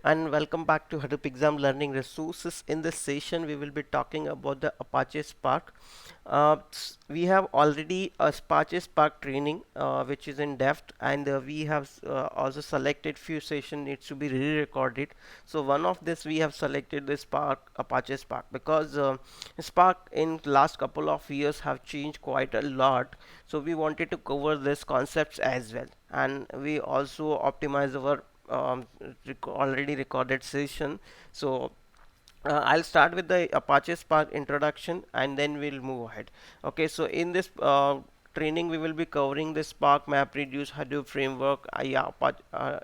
and welcome back to Hadoop Exam Learning Resources. In this session, we will be talking about the Apache Spark. We have already a Apache Spark training, which is in depth, and we have also selected few sessions needs to be re-recorded. So one of this we have selected the Spark Apache Spark because Spark in last couple of years have changed quite a lot. So we wanted to cover this concepts as well, and we also optimize our already recorded session. So I'll start with the Apache Spark introduction and then we'll move ahead. Okay, so in this training we will be covering the Spark, MapReduce, Hadoop framework,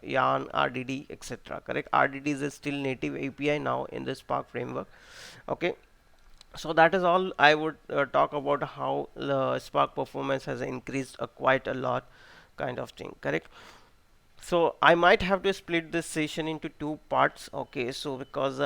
Yarn, RDD, etc. Correct? RDD is a still native API now in the Spark framework. Okay, so that is all I would talk about how the Spark performance has increased quite a lot, kind of thing. Correct? So I might have to split this session into two parts. Okay, so because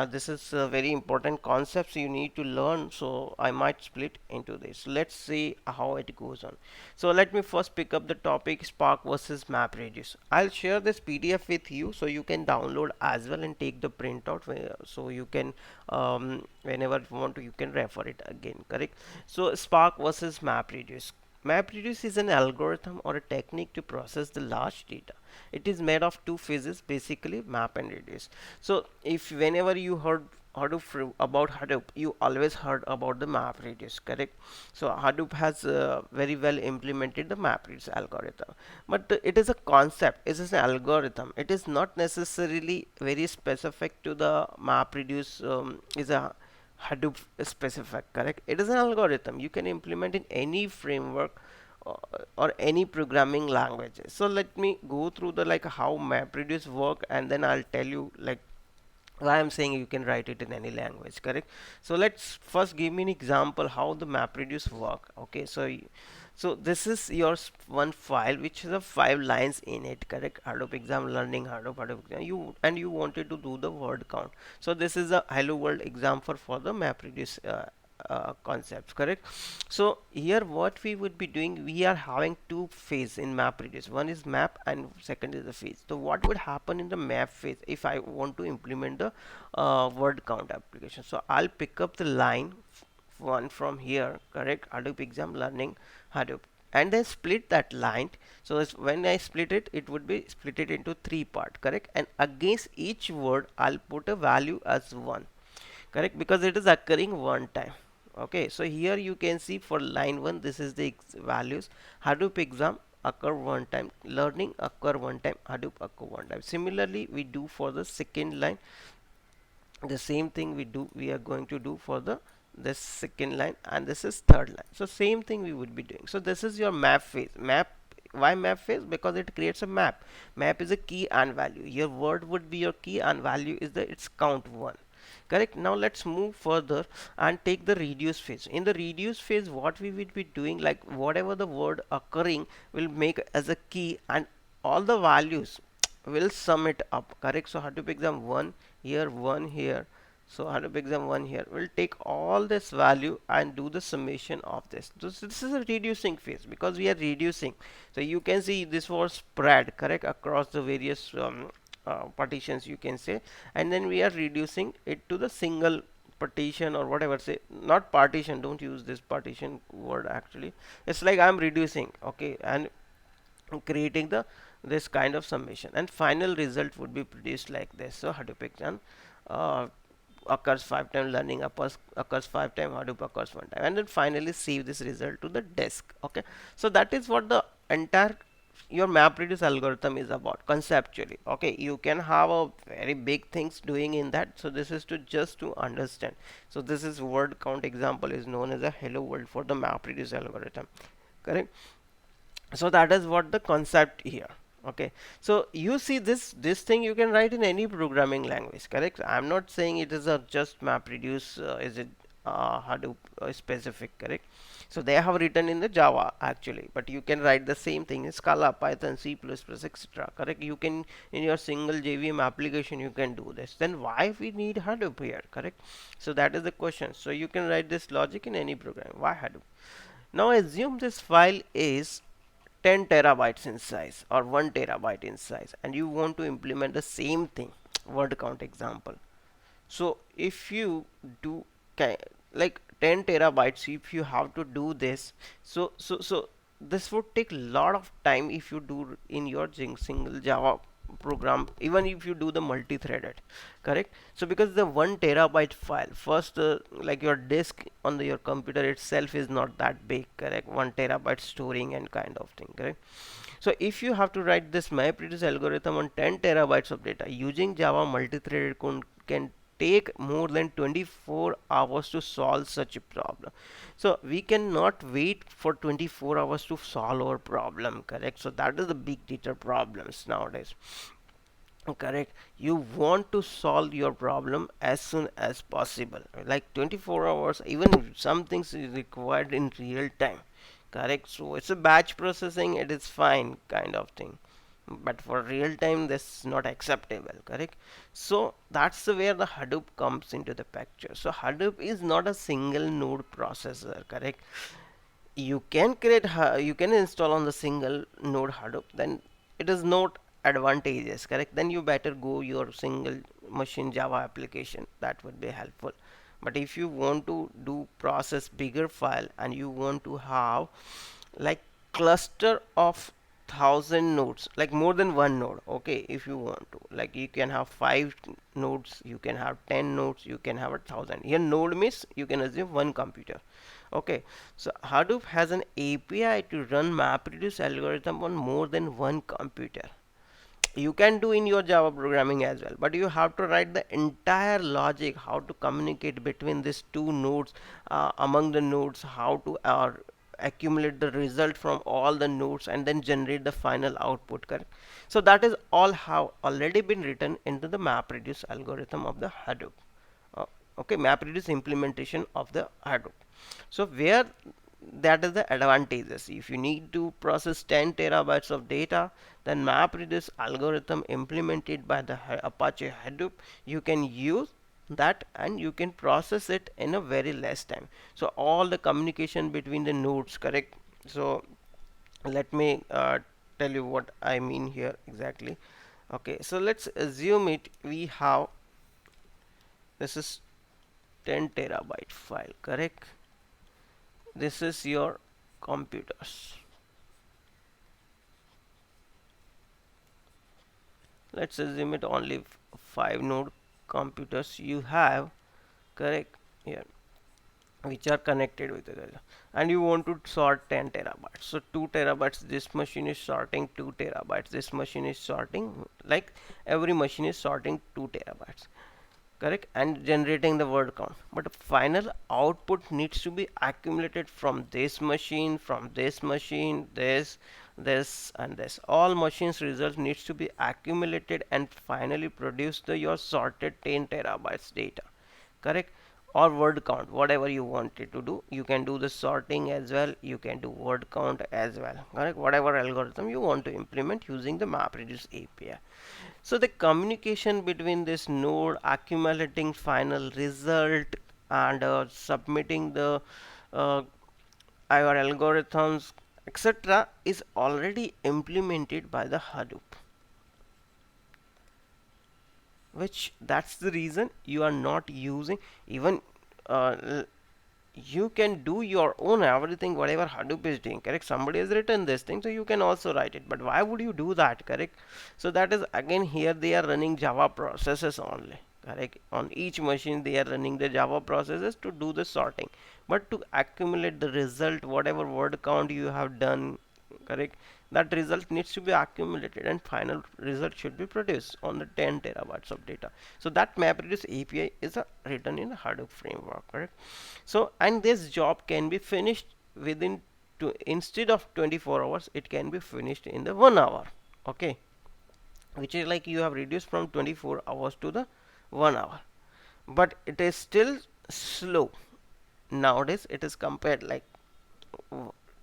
this is a very important concepts you need to learn, so I might split into this. Let's see how it goes on. So let me first pick up the topic Spark versus MapReduce. I'll share this PDF with you so you can download as well and take the printout so you can whenever you want to you can refer it again. Correct. So Spark versus MapReduce. MapReduce is an algorithm or a technique to process the large data. It is made of two phases, basically map and reduce. So if whenever you heard about Hadoop, you always heard about the MapReduce, correct? So Hadoop has very well implemented the MapReduce algorithm, but it is a concept. It is an algorithm. It is not necessarily very specific to the MapReduce. Is a Hadoop specific, correct? It is an algorithm you can implement in any framework or, or any programming language. So let me go through the like how MapReduce work, and then I'll tell you like why I'm saying you can write it in any language, correct? So let's first give me an example how the MapReduce work. Okay, so this is your one file which has a 5 lines in it, correct? Hadoop exam learning, Hadoop exam. You wanted to do the word count. So this is a hello world example for the MapReduce concepts, correct? So here what we would be doing, we are having two phase in MapReduce. One is map and second is the phase. So what would happen in the map phase if I want to implement the word count application? So I'll pick up the line one from here, correct? Hadoop exam learning Hadoop, and then split that line. So when I split it, it would be split it into three part, correct? And against each word I'll put a value as 1, correct, because it is occurring one time. Okay, so here you can see for line 1 this is the values. Hadoop exam occur one time, learning occur one time, Hadoop occur one time. Similarly we do for the second line, the same thing we are going to do for the this second line, and this is third line. So same thing we would be doing. So this is your map phase. Why map phase? Because it creates a map is a key and value. Your word would be your key and value is the its count 1, correct? Now let's move further and take the reduce phase. In the reduce phase what we will be doing, like whatever the word occurring will make as a key and all the values will sum it up, correct? So Hadoop exam 1 here, 1 here. So Hadoop exam 1 here will take all this value and do the summation of this. This is a reducing phase because we are reducing. So you can see this was spread, correct, across the various partitions you can say, and then we are reducing it to the single partition or whatever, say not partition, don't use this partition word, actually it's like I'm reducing, okay, and creating the this kind of summation, and final result would be produced like this. So Hadoop exam uh, occurs 5 times, learning occurs 5 times, Hadoop occurs one time, and then finally save this result to the disk. Okay, so that is what the entire your MapReduce algorithm is about conceptually. Okay, you can have a very big things doing in that. So this is to just to understand. So this is word count example is known as a hello world for the MapReduce algorithm, correct? So that is what the concept here. Okay, so you see this thing you can write in any programming language, correct? I'm not saying it is a just MapReduce is it Hadoop specific, correct? So they have written in the Java actually, but you can write the same thing in Scala, Python, C++, etc., correct? You can in your single JVM application you can do this. Then why we need Hadoop here, correct? So that is the question. So you can write this logic in any program. Why Hadoop? Now assume this file is 10 terabytes in size or 1 terabyte in size, and you want to implement the same thing. word count example. So if you do like 10 terabytes, if you have to do this, so this would take a lot of time if you do in your single Java program, even if you do the multi-threaded, correct? So because the 1 terabyte file, first like your disk on your computer itself is not that big, correct? 1 terabyte storing and kind of thing, correct? So if you have to write this MapReduce algorithm on 10 terabytes of data using Java multi-threaded code can take more than 24 hours to solve such a problem. So we cannot wait for 24 hours to solve our problem, correct? So that is the big data problems nowadays, correct? You want to solve your problem as soon as possible, like 24 hours, even some things is required in real time, correct? So it's a batch processing, it is fine kind of thing, but for real time this is not acceptable, correct? So that's where the Hadoop comes into the picture. So Hadoop is not a single node processor, correct? You can you can install on the single node Hadoop, then it is not advantageous, correct? Then you better go your single machine Java application, that would be helpful. But if you want to do process bigger file and you want to have like cluster of 1,000 nodes, like more than one node, okay? If you want to, like you can have 5 nodes, you can have 10 nodes, you can have 1,000. Here node means you can assume one computer, okay? So Hadoop has an API to run MapReduce algorithm on more than one computer. You can do in your Java programming as well, but you have to write the entire logic how to communicate between these two nodes, among the nodes, how to accumulate the result from all the nodes and then generate the final output, correct? So that is all have already been written into the MapReduce algorithm of the Hadoop. uh, okay, MapReduce implementation of the Hadoop. So where that is the advantages. If you need to process 10 terabytes of data, then MapReduce algorithm implemented by the Apache Hadoop, you can use that and you can process it in a very less time. So all the communication between the nodes, correct? So let me tell you what I mean here exactly. Okay, so let's assume it we have, this is 10 terabyte file, correct? This is your computers. Let's assume it only 5 node computers you have, correct? Here, which are connected with each other, and you want to sort 10 terabytes. So 2 terabytes, this machine is sorting 2 terabytes, this machine is sorting, like every machine is sorting 2 terabytes, correct, and generating the word count. But final output needs to be accumulated from this machine, this and this. All machines results needs to be accumulated and finally produce the your sorted 10 terabytes data, correct? Or word count, whatever you wanted to do. You can do the sorting as well, you can do word count as well, correct? Whatever algorithm you want to implement using the MapReduce API. So the communication between this node accumulating final result and submitting the uh, our algorithms, etc., is already implemented by the Hadoop, which that's the reason you are not using even you can do your own everything whatever Hadoop is doing, correct? Somebody has written this thing, so you can also write it, but why would you do that, correct? So that is again, here they are running Java processes only, correct? On each machine they are running the Java processes to do the sorting, but to accumulate the result, whatever word count you have done, correct, that result needs to be accumulated and final result should be produced on the 10 terabytes of data. So that MapReduce API is written in the Hadoop framework, correct? So and this job can be finished within instead of 24 hours, it can be finished in the 1 hour, okay? Which is like you have reduced from 24 hours to the 1 hour, but it is still slow. Nowadays it is compared like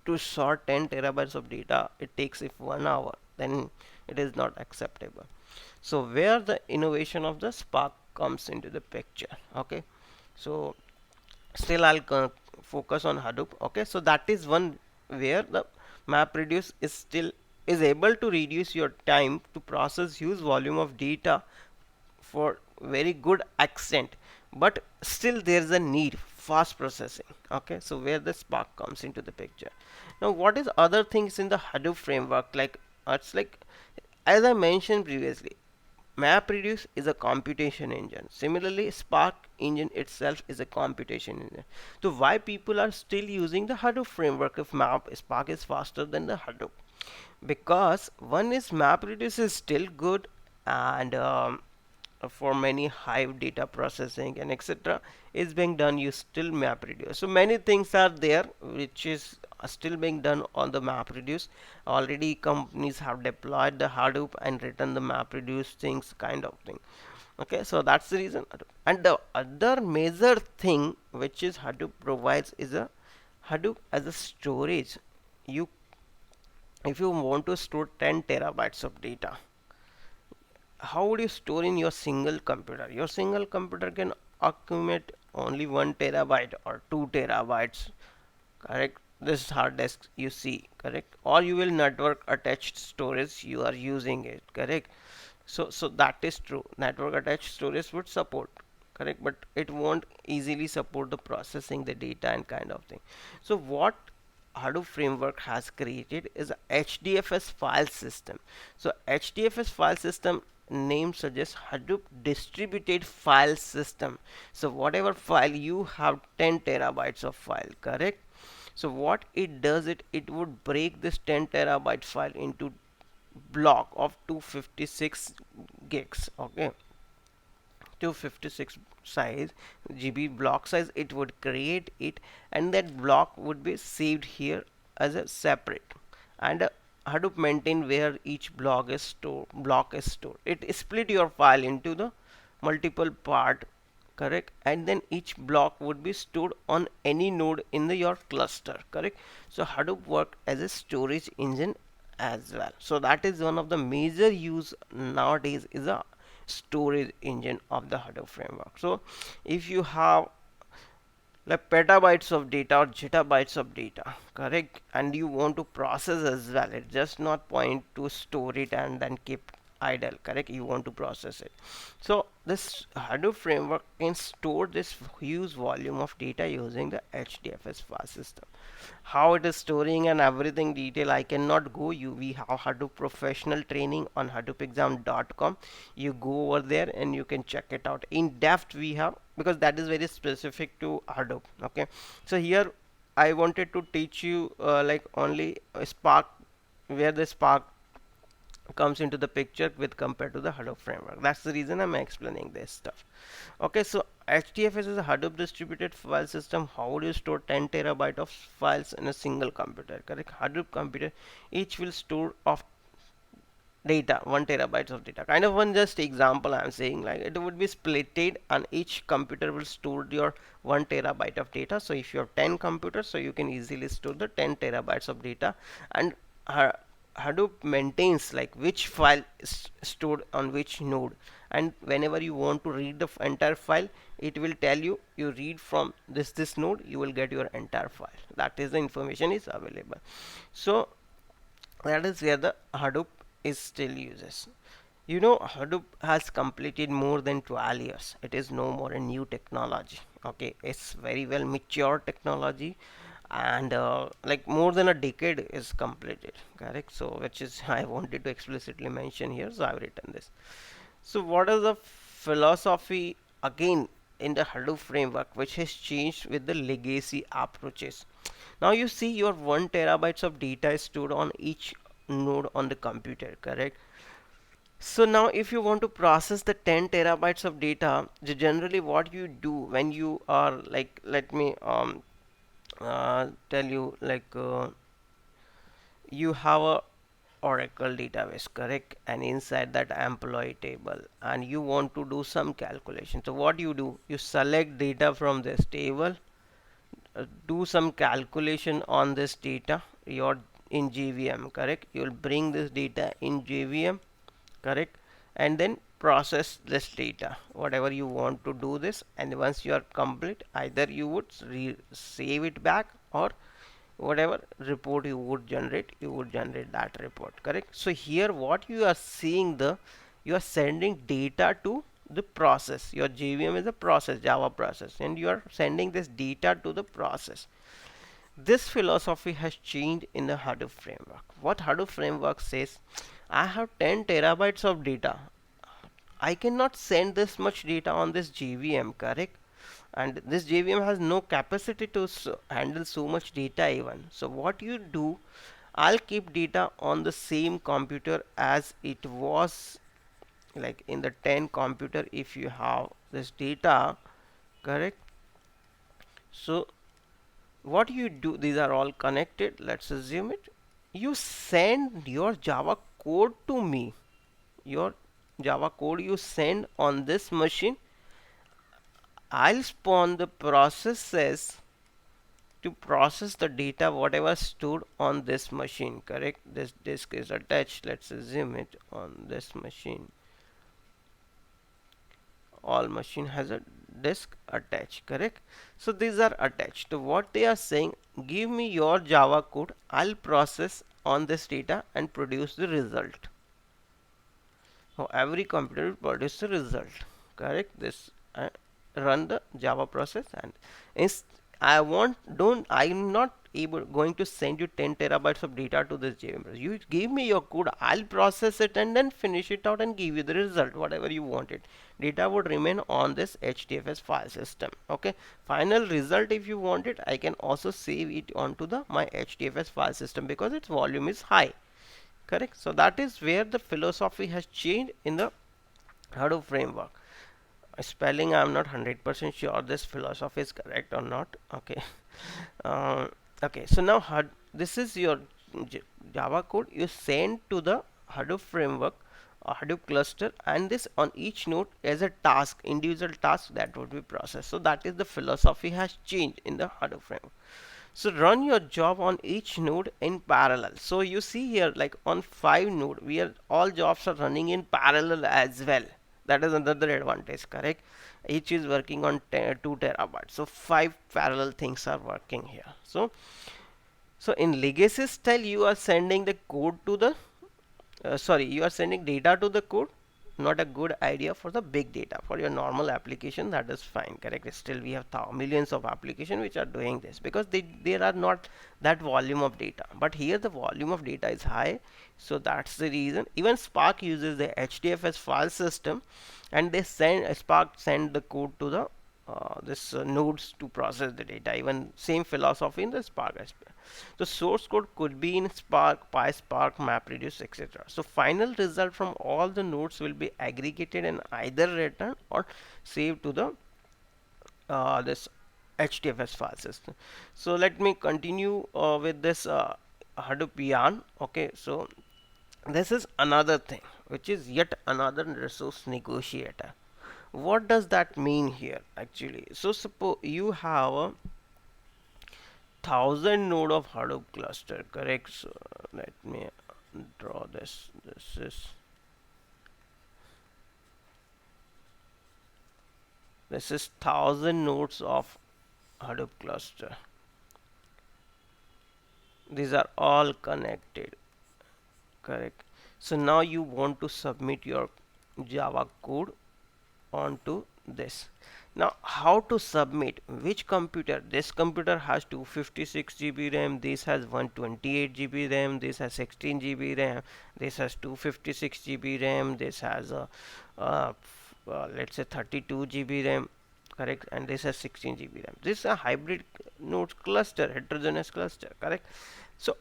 to sort 10 terabytes of data it takes if 1 hour, then it is not acceptable. So where the innovation of the Spark comes into the picture, okay? So still I'll focus on Hadoop, okay? So that is one where the MapReduce is still is able to reduce your time to process huge volume of data for very good accent, but still there is a need fast processing. Okay, so where the Spark comes into the picture. Now what is other things in the Hadoop framework, like it's like, as I mentioned previously, MapReduce is a computation engine. Similarly, Spark engine itself is a computation engine. So why people are still using the Hadoop framework if Spark is faster than the Hadoop? Because one is MapReduce is still good, and for many Hive data processing and etc. is being done, you still MapReduce. So many things are there which is still being done on the MapReduce. Already companies have deployed the Hadoop and written the MapReduce things, kind of thing. Okay, so that's the reason. And the other major thing which is Hadoop provides is a Hadoop as a storage. You, if you want to store 10 terabytes of data, how would you store in your single computer? Your single computer can accumulate only 1 terabyte or 2 terabytes, correct? This hard disk you see, correct? Or you will network attached storage you are using it, correct? So that is true. Network attached storage would support, correct, but it won't easily support the processing the data and kind of thing. So what Hadoop framework has created is a HDFS file system. So HDFS file system name suggests Hadoop distributed file system. So whatever file you have 10 terabytes of file, correct? So what it does, it would break this 10 terabyte file into block of 256 gigs. Okay, 256 size GB block size it would create it, and that block would be saved here as a separate, and Hadoop maintain where each block is stored. It split your file into the multiple part, correct, and then each block would be stored on any node in your cluster, correct. So Hadoop work as a storage engine as well. So that is one of the major use nowadays, is a storage engine of the Hadoop framework. So if you have like petabytes of data or zettabytes of data, correct, and you want to process as well, it's just not point to store it and then keep idle, correct, you want to process it. So this Hadoop framework can store this huge volume of data using the HDFS file system. How it is storing and everything detail I cannot go, we have Hadoop professional training on hadoopexam.com. You go over there and you can check it out in depth. We have, because that is very specific to Hadoop. Okay, so here I wanted to teach you like only Spark, where the Spark comes into the picture with compared to the Hadoop framework. That's the reason I'm explaining this stuff. Okay, so HDFS is a Hadoop distributed file system. How would you store 10 terabyte of files in a single computer, correct? Hadoop computer each will store of data 1 terabytes of data, kind of one just example I'm saying, like it would be splitted and each computer will store your 1 terabyte of data. So if you have 10 computers, so you can easily store the 10 terabytes of data, and Hadoop maintains like which file is stored on which node, and whenever you want to read the entire file, it will tell you, you read from this node, you will get your entire file. That is the information is available. So that is where the Hadoop is still uses. You know, Hadoop has completed more than 12 years. It is no more a new technology. Okay, it's very well mature technology, and like more than a decade is completed, correct. So which is I wanted to explicitly mention here, so I've written this. So what is the philosophy again in the Hadoop framework which has changed with the legacy approaches? Now you see your 1 terabytes of data is stored on each node on the computer, correct. So now if you want to process the 10 terabytes of data, generally what you do when you are like, let me tell you, like you have a Oracle database, correct, and inside that employee table, and you want to do some calculation. So what you do, you select data from this table, do some calculation on this data, your in JVM, correct, you will bring this data in JVM, correct, and then process this data whatever you want to do this, and once you are complete, either you would save it back, or whatever report you would generate, you would generate that report, correct. So here what you are seeing, the you are sending data to the process. Your JVM is a process, Java process, and you are sending this data to the process. This philosophy has changed in the Hadoop framework. What Hadoop framework says, I have 10 terabytes of data. I cannot send this much data on this JVM, correct? And this JVM has no capacity to handle so much data even. So what you do, I'll keep data on the same computer as it was, like in the 10 computer if you have this data, correct? So what you do, these are all connected, let's assume it. You send your Java code to me. Your Java code you send on this machine. I'll spawn the processes to process the data whatever stored on this machine, correct? This disk is attached, let's assume it on this machine. All machine has a disk attached, correct? So these are attached. So what they are saying, give me your Java code, I'll process on this data and produce the result. So every computer will produce the result, correct? This run the Java process, and I'm not going to send you 10 terabytes of data to this JVM. You give me your code, I'll process it and then finish it out and give you the result whatever you wanted. Data would remain on this HDFS file system. Okay, final result, if you want it, I can also save it onto the my HDFS file system because its volume is high, correct? So that is where the philosophy has changed in the Hadoop framework. Spelling, I'm not 100% sure this philosophy is correct or not. Okay. uh, okay, so now this is your Java code you send to the Hadoop framework, Hadoop cluster, and this on each node as a task, individual task that would be processed. So that is the philosophy has changed in the Hadoop framework. So run your job on each node in parallel. So you see here, like on 5 node, all jobs are running in parallel as well. That is another advantage, correct? Each is working on 2 terabytes. So 5 parallel things are working here. So in legacy style, you are sending the code to the you are sending data to the code. Not a good idea for the big data. For your normal application, that is fine, correct? Still we have millions of applications which are doing this because there are not that volume of data, but here the volume of data is high. So that's the reason even Spark uses the HDFS file system, and they Spark send the code to the this nodes to process the data. Even same philosophy in the Spark aspect. The source code could be in Spark, PySpark, MapReduce, etc. So final result from all the nodes will be aggregated and either returned or saved to the this HDFS file system. So let me continue with this Hadoop yarn. Okay, so this is another thing, which is yet another resource negotiator. What does that mean here actually? So suppose you have a 1000 node of Hadoop cluster, correct? So let me draw this. This is 1000 nodes of Hadoop cluster. These are all connected, correct? So now you want to submit your Java code onto this. Now how to submit, which computer? This computer has 256 GB RAM, this has 128 GB RAM, this has 16 GB RAM, this has 256 GB RAM, this has let's say 32 GB RAM, correct? And this has 16 GB RAM. This is a hybrid node cluster, heterogeneous cluster, correct? So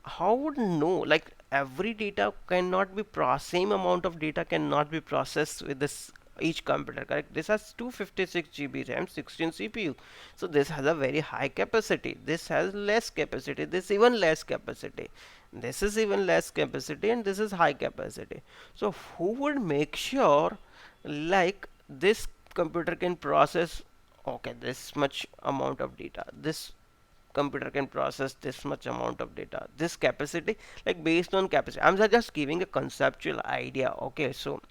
how would know, like every data cannot be same amount of data cannot be processed with this each computer, correct? This has 256 GB RAM, 16 CPU. So this has a very high capacity. This has less capacity. This even less capacity. This is even less capacity, and this is high capacity. So who would make sure like this computer can process okay this much amount of data, this computer can process this much amount of data, this capacity, like based on capacity. I'm just giving a conceptual idea. Okay, so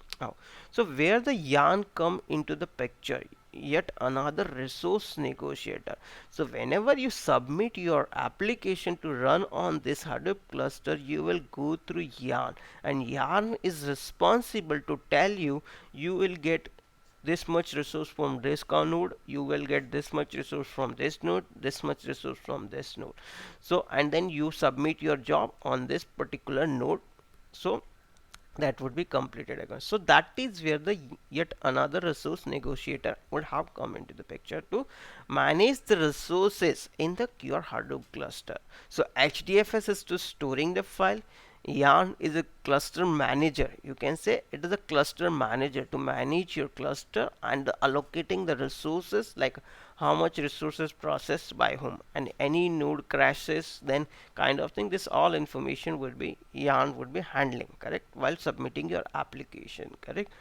so where the yarn come into the picture, yet another resource negotiator. So whenever you submit your application to run on this Hadoop cluster, you will go through yarn, and yarn is responsible to tell you you will get this much resource from this node, you will get this much resource from this node, this much resource from this node. So and then you submit your job on this particular node, so that would be completed again. So that is where the yet another resource negotiator would have come into the picture to manage the resources in the your Hadoop cluster. So HDFS is to storing the file. Yarn is a cluster manager. You can say it is a cluster manager to manage your cluster and allocating the resources, like how much resources processed by whom, and any node crashes, then kind of thing. This all information would be Yarn would be handling, correct, while submitting your application, correct.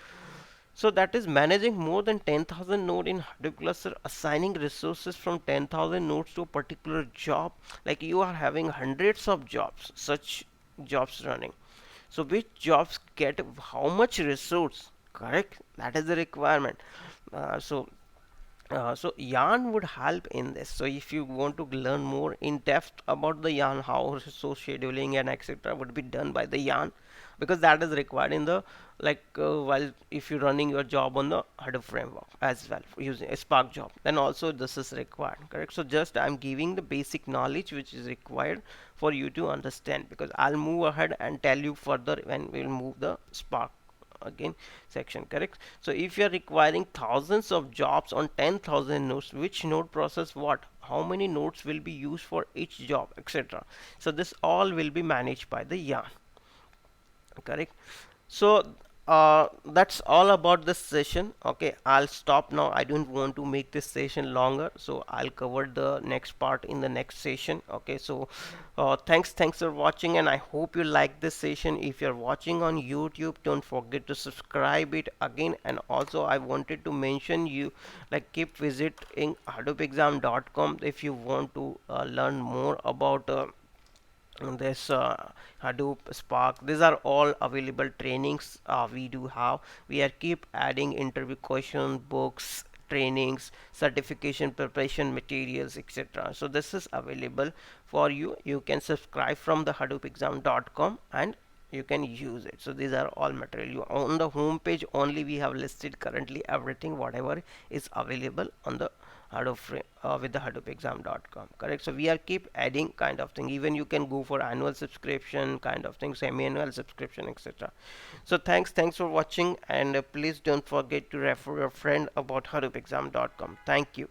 So that is managing more than 10,000 node in Hadoop cluster, assigning resources from 10,000 nodes to a particular job. Like you are having hundreds of jobs, such jobs running. So which jobs get how much resource, correct? That is the requirement. So Yarn would help in this. So if you want to learn more in depth about the Yarn, how resource scheduling and etc. would be done by the Yarn, because that is required in the while if you're running your job on the Hadoop framework as well using a Spark job, then also this is required, correct. So just I'm giving the basic knowledge which is required for you to understand, because I'll move ahead and tell you further when we'll move the Spark again section, correct. So if you are requiring thousands of jobs on 10,000 nodes, which node process what, how many nodes will be used for each job, etc. So this all will be managed by the Yarn, correct. So that's all about this session. Okay, I'll stop now. I don't want to make this session longer, so I'll cover the next part in the next session. Okay, so thanks for watching, and I hope you like this session. If you're watching on YouTube, don't forget to subscribe it again. And also I wanted to mention you, like, keep visiting hadoopexam.com if you want to learn more about this Hadoop, Spark. These are all available trainings we do have. We are keep adding interview question books, trainings, certification preparation materials, etc. So this is available for you. You can subscribe from the hadoopexam.com and you can use it. So these are all material. You on the home page only we have listed currently everything whatever is available on the Hadoop with the hadoopexam.com, correct. So we are keep adding kind of thing. Even you can go for annual subscription kind of thing, semi-annual subscription, etc. So thanks for watching, and please don't forget to refer your friend about hadoopexam.com. Thank you.